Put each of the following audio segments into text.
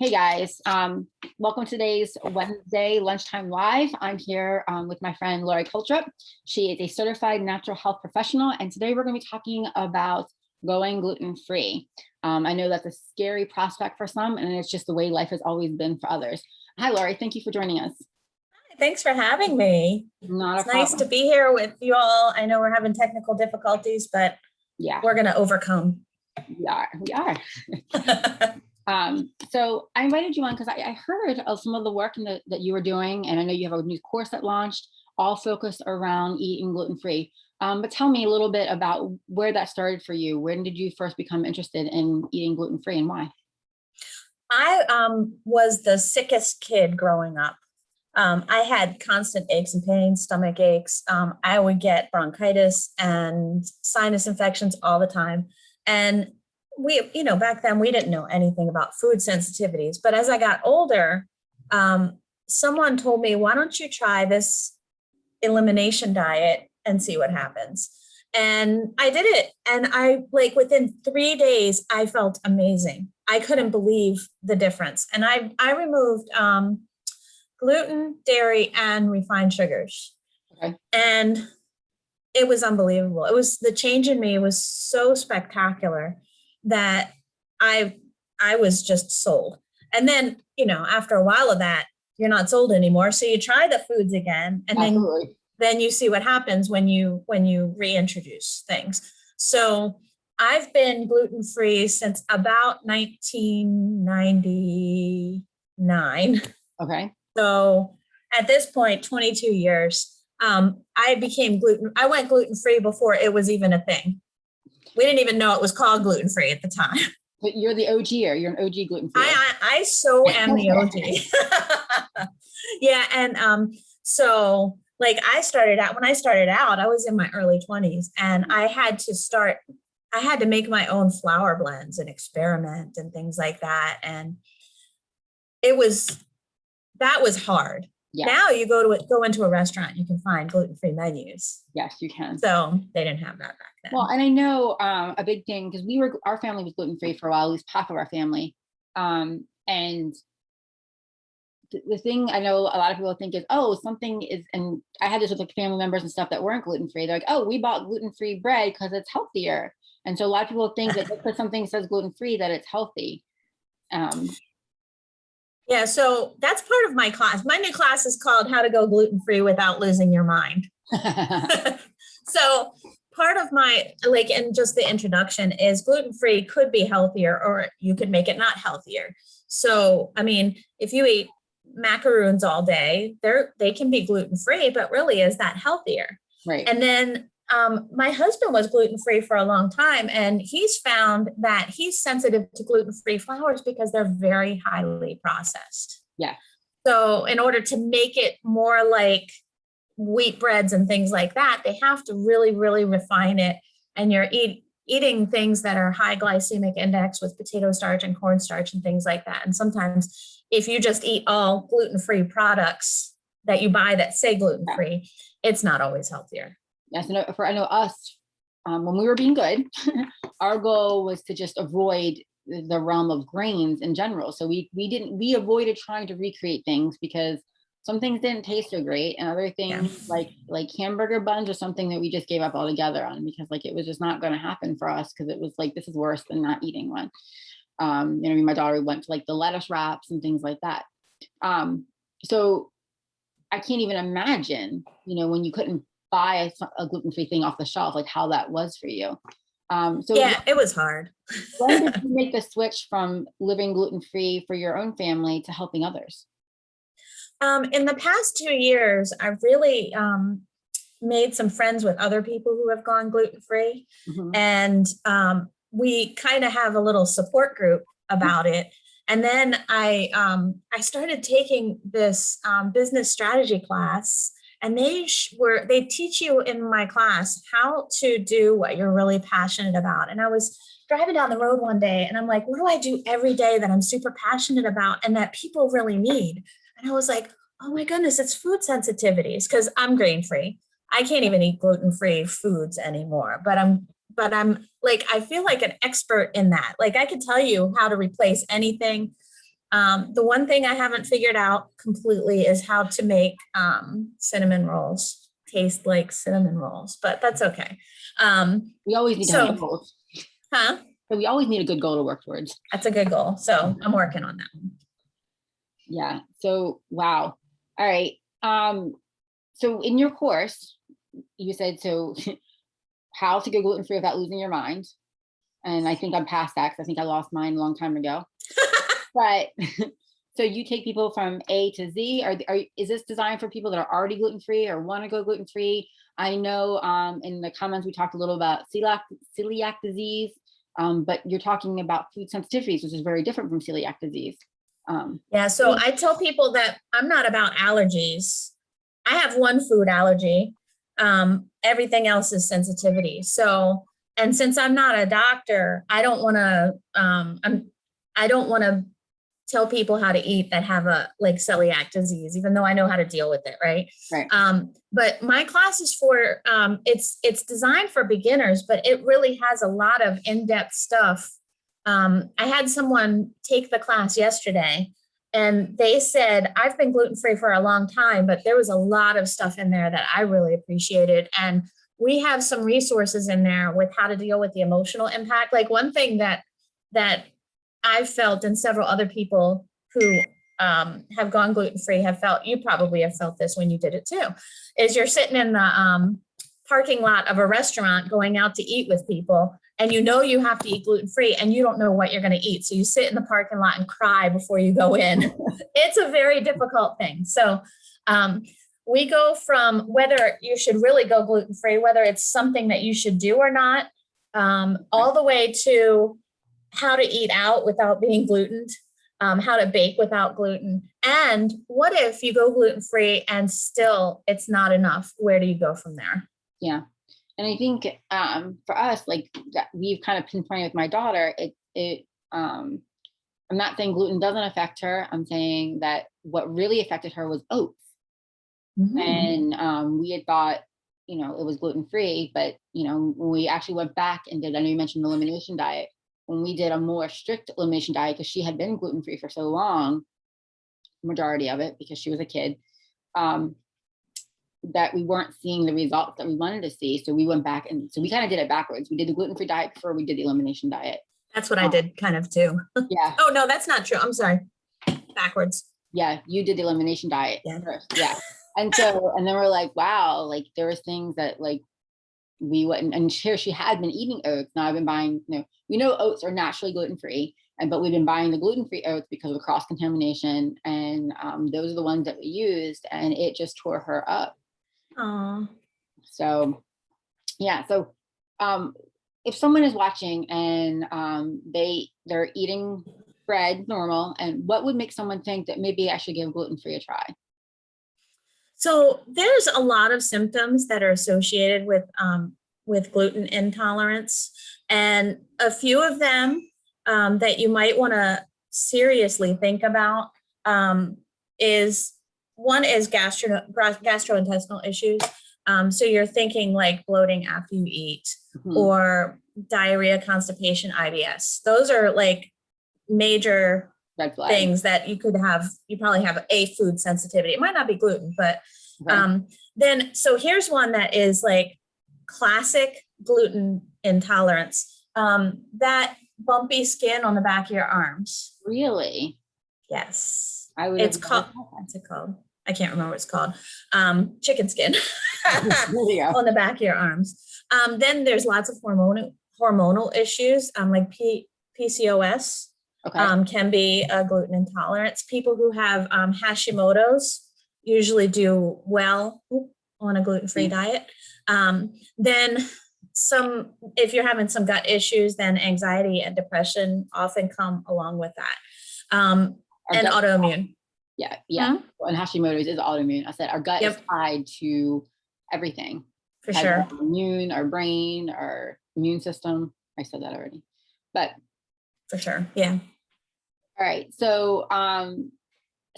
Hey guys, welcome to today's Wednesday Lunchtime Live. I'm here with my friend Lori Coultrup. She is a certified natural health professional, and today we're going to be talking about going gluten-free. I know that's a scary prospect for some, and it's just the way life has always been for others. Hi, Lori. Thank you for joining us. Thanks for having me. Not it's a problem. Nice to be here with you all. I know we're having technical difficulties, but yeah, we're going to overcome. We are. So I invited you on because I heard of some of the work that you were doing, and I know you have a new course that launched, all focused around eating gluten-free. But tell me a little bit about where that started for you. When did you first become interested in eating gluten-free and why? I was the sickest kid growing up. I had constant aches and pains, stomach aches. I would get bronchitis and sinus infections all the time. And back then we didn't know anything about food sensitivities. But as I got older, someone told me, why don't you try this elimination diet and see what happens? And I did it. And within 3 days, I felt amazing. I couldn't believe the difference. And I removed gluten, dairy, and refined sugars. Okay. And it was unbelievable. The change in me was so spectacular that I was just sold. And then, after a while of that, you're not sold anymore. So you try the foods again, and then you see what happens when you reintroduce things. So I've been gluten-free since about 1999. Okay. So at this point, 22 years, I went gluten-free before it was even a thing. We didn't even know it was called gluten-free at the time. But you're the OG-er. You're an OG gluten-free. I so am the OG. Yeah. And so when I started out, I was in my early 20s, and I had to make my own flour blends and experiment and things like that. And that was hard. Yeah. Now you go into a restaurant, you can find gluten-free menus. Yes, you can. So they didn't have that back then. Well, and I know a big thing, because our family was gluten-free for a while, at least half of our family. And the thing I know a lot of people think is, something is, and I had this with family members and stuff that weren't gluten-free. They're like, we bought gluten-free bread because it's healthier. And so a lot of people think that because something says gluten-free, that it's healthy. Yeah, so that's part of my class. My new class is called How to Go Gluten-Free Without Losing Your Mind. So part of my, and just the introduction is gluten-free could be healthier, or you could make it not healthier. So, if you eat macaroons all day, they can be gluten-free, but really, is that healthier? Right. And then my husband was gluten-free for a long time, and he's found that he's sensitive to gluten-free flours because they're very highly processed. Yeah. So in order to make it more like wheat breads and things like that, they have to really, really refine it. And you're eating things that are high glycemic index with potato starch and cornstarch and things like that. And sometimes if you just eat all gluten-free products that you buy that say gluten-free, it's not always healthier. Yes, I know us, when we were being good, our goal was to just avoid the realm of grains in general. So we avoided trying to recreate things because some things didn't taste so great, and other things like hamburger buns or something that we just gave up altogether on because it was just not going to happen for us, because it was this is worse than not eating one. My daughter went to the lettuce wraps and things like that. So I can't even imagine, when you couldn't buy a gluten-free thing off the shelf, how that was for you. It was hard. When did you make the switch from living gluten-free for your own family to helping others? In the past 2 years, I've really made some friends with other people who have gone gluten-free. Mm-hmm. And we kind of have a little support group about it. And then I started taking this business strategy class. And they teach you in my class how to do what you're really passionate about. And I was driving down the road one day, and I'm like, what do I do every day that I'm super passionate about and that people really need? And I was like, oh my goodness, it's food sensitivities, because I'm grain-free. I can't even eat gluten-free foods anymore, but I'm I feel like an expert in that. I could tell you how to replace anything. The one thing I haven't figured out completely is how to make cinnamon rolls taste like cinnamon rolls, but that's okay. We always need to have goals. Huh? So we always need a good goal to work towards. That's a good goal. So I'm working on that one. Yeah. So, wow. All right. So in your course, you said, so how to go gluten-free without losing your mind. And I think I'm past that because I think I lost mine a long time ago. But so you take people from A to Z. Is this designed for people that are already gluten-free or want to go gluten-free? I know in the comments we talked a little about celiac disease, but you're talking about food sensitivities, which is very different from celiac disease. Yeah, so I tell people that I'm not about allergies. I have one food allergy. Everything else is sensitivity. So, and since I'm not a doctor, I don't want to tell people how to eat that have a like celiac disease, even though I know how to deal with it, right? Right. But my class is for it's designed for beginners, but it really has a lot of in-depth stuff. I had someone take the class yesterday and they said, I've been gluten-free for a long time, but there was a lot of stuff in there that I really appreciated. And we have some resources in there with how to deal with the emotional impact. Like one thing that I've felt, and several other people who have gone gluten-free have felt, you probably have felt this when you did it too, is you're sitting in the parking lot of a restaurant going out to eat with people, and you know you have to eat gluten-free and you don't know what you're going to eat. So you sit in the parking lot and cry before you go in. It's a very difficult thing. So we go from whether you should really go gluten-free, whether it's something that you should do or not, all the way to how to eat out without being glutened, how to bake without gluten. And what if you go gluten-free and still it's not enough? Where do you go from there? Yeah. And I think for us, like that we've kind of pinpointed with my daughter, I'm not saying gluten doesn't affect her. I'm saying that what really affected her was oats. Mm-hmm. And we had thought, it was gluten-free, but, when we actually went back and did, I know you mentioned the elimination diet, when we did a more strict elimination diet, because she had been gluten-free for so long, majority of it, because she was a kid, that we weren't seeing the results that we wanted to see. So we went back and so we kind of did it backwards. We did the gluten-free diet before we did the elimination diet. That's what I did kind of too. Yeah. Oh, no, that's not true. I'm sorry. Backwards. Yeah. You did the elimination diet first. Yeah. And then we're like, wow, like there was things that like we wouldn't, and here she had been eating oats. Now I've been buying, oats are naturally gluten-free, but we've been buying the gluten-free oats because of the cross-contamination. And those are the ones that we used, and it just tore her up. Oh. So, yeah. So, if someone is watching and they're eating bread normal, and what would make someone think that maybe I should give gluten-free a try? So there's a lot of symptoms that are associated with gluten intolerance, and a few of them that you might want to seriously think about is gastrointestinal issues. So you're thinking like bloating after you eat, mm-hmm. or diarrhea, constipation, IBS. Those are like major things that you probably have a food sensitivity. It might not be gluten, but then, so here's one that is like classic gluten intolerance, that bumpy skin on the back of your arms. Really? Yes. What's it called? I can't remember what it's called. Chicken skin on the back of your arms. Then there's lots of hormonal issues, like PCOS. Okay. Can be a gluten intolerance. People who have Hashimoto's usually do well on a gluten-free diet. Then if you're having some gut issues, then anxiety and depression often come along with that. And autoimmune. Yeah. Mm-hmm. And Hashimoto's is autoimmune. I said our gut is tied to everything. For sure. Our brain, our immune system. I said that already. But for sure. Yeah. All right. So I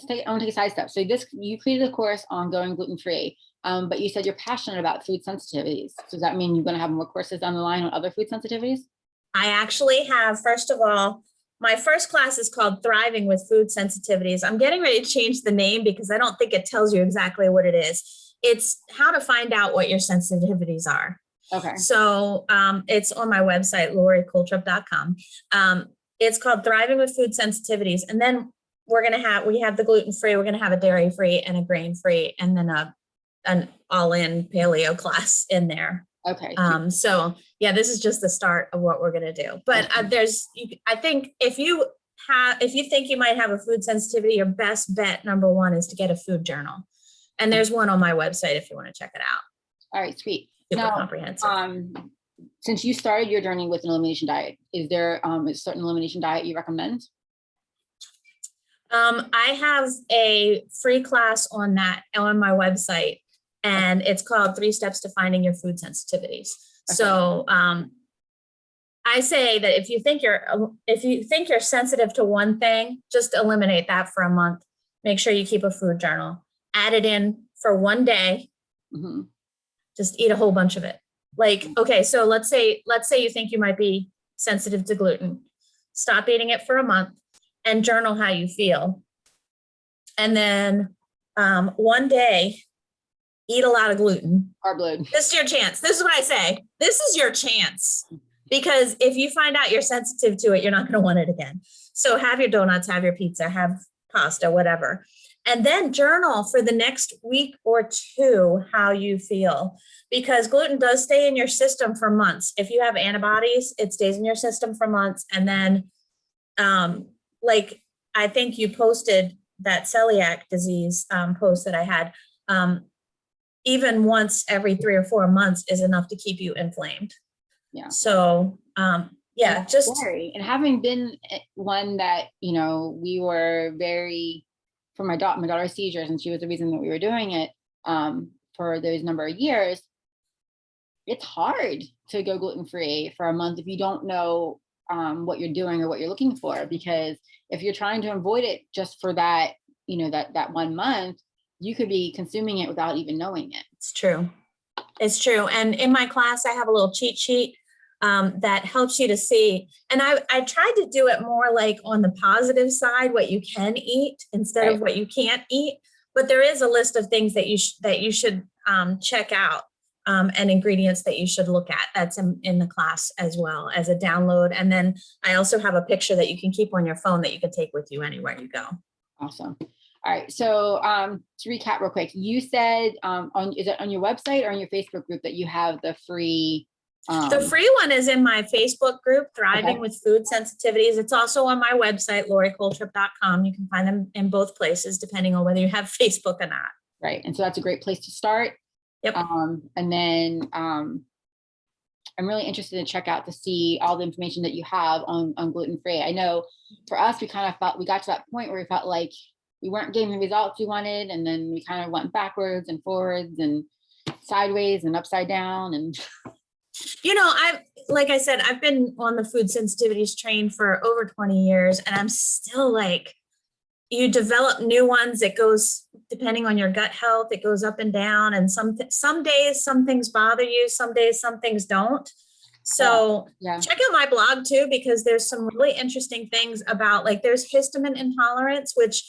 want to take a side step. So you created a course on going gluten-free, but you said you're passionate about food sensitivities. So does that mean you're going to have more courses down the line on other food sensitivities? I actually have, first of all, my first class is called Thriving with Food Sensitivities. I'm getting ready to change the name because I don't think it tells you exactly what it is. It's how to find out what your sensitivities are. Okay. So it's on my website, loricoultrup.com. It's called Thriving with Food Sensitivities. And then we have the gluten-free, we're going to have a dairy-free and a grain-free, and then an all-in paleo class in there. Okay. So yeah, this is just the start of what we're going to do. But I think if you think you might have a food sensitivity, your best bet, number one, is to get a food journal. And there's one on my website if you want to check it out. All right, sweet. Super comprehensive. Since you started your journey with an elimination diet, is there a certain elimination diet you recommend? I have a free class on that on my website, and it's called 3 Steps to Finding Your Food Sensitivities. Okay. So I say that if you think you're sensitive to one thing, just eliminate that for a month. Make sure you keep a food journal. Add it in for one day. Mm-hmm. Just eat a whole bunch of it. Like, okay, so let's say you think you might be sensitive to gluten. Stop eating it for a month and journal how you feel. And then one day, eat a lot of gluten. Carb load. This is your chance. This is what I say. This is your chance. Because if you find out you're sensitive to it, you're not going to want it again. So have your donuts, have your pizza, have pasta, whatever. And then journal for the next week or two how you feel. Because gluten does stay in your system for months. If you have antibodies, it stays in your system for months. And then, like, I think you posted that celiac disease post that I had. Even once every 3 or 4 months is enough to keep you inflamed. Yeah. So, yeah, just scary. And having been one that, we were very, for my daughter's seizures, and she was the reason that we were doing it for those number of years, it's hard to go gluten-free for a month if you don't know what you're doing or what you're looking for. Because if you're trying to avoid it just for that, that 1 month, you could be consuming it without even knowing it. It's true. It's true. And in my class, I have a little cheat sheet that helps you to see. And I tried to do it more like on the positive side, what you can eat instead of what you can't eat. But there is a list of things that you should check out and ingredients that you should look at. That's in the class as well as a download. And then I also have a picture that you can keep on your phone that you can take with you anywhere you go. Awesome. All right. So to recap real quick, you said is it on your website or on your Facebook group that you have the free? The free one is in my Facebook group, Thriving with Food Sensitivities. It's also on my website, loricoultrup.com. You can find them in both places, depending on whether you have Facebook or not. Right. And so that's a great place to start. Yep. And then I'm really interested to check out to see all the information that you have on gluten-free. I know for us, we kind of felt we got to that point where we felt like we weren't getting the results we wanted. And then we kind of went backwards and forwards and sideways and upside down. And, like I said, I've been on the food sensitivities train for over 20 years, and I'm still like, you develop new ones. It goes, depending on your gut health, it goes up and down. And some days, some things bother you. Some days, some things don't. So check out my blog too, because there's some really interesting things about, like, there's histamine intolerance, which,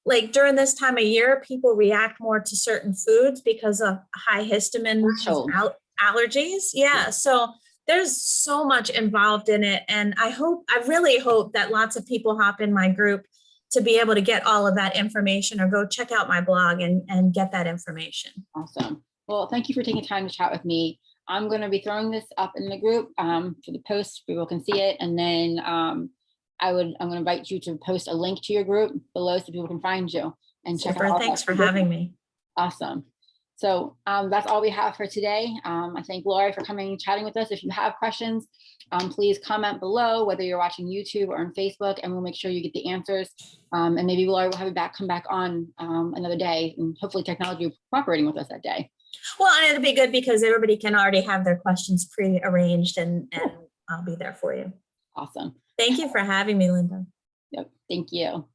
like, during this time of year, people react more to certain foods because of high histamine allergies. Yeah. So there's so much involved in it. And I really hope that lots of people hop in my group to be able to get all of that information, or go check out my blog and get that information. Awesome. Well, thank you for taking time to chat with me. I'm going to be throwing this up in the group for the post, people can see it. And then I'm going to invite you to post a link to your group below so people can find you and check out. Thanks for having me. Awesome. So that's all we have for today. I thank Lori for coming and chatting with us. If you have questions, please comment below, whether you're watching YouTube or on Facebook, and we'll make sure you get the answers. And maybe Lori will have you come back on another day, and hopefully technology will be cooperating with us that day. Well, and it'll be good because everybody can already have their questions pre-arranged, and I'll be there for you. Awesome. Thank you for having me, Linda. Yep. Thank you.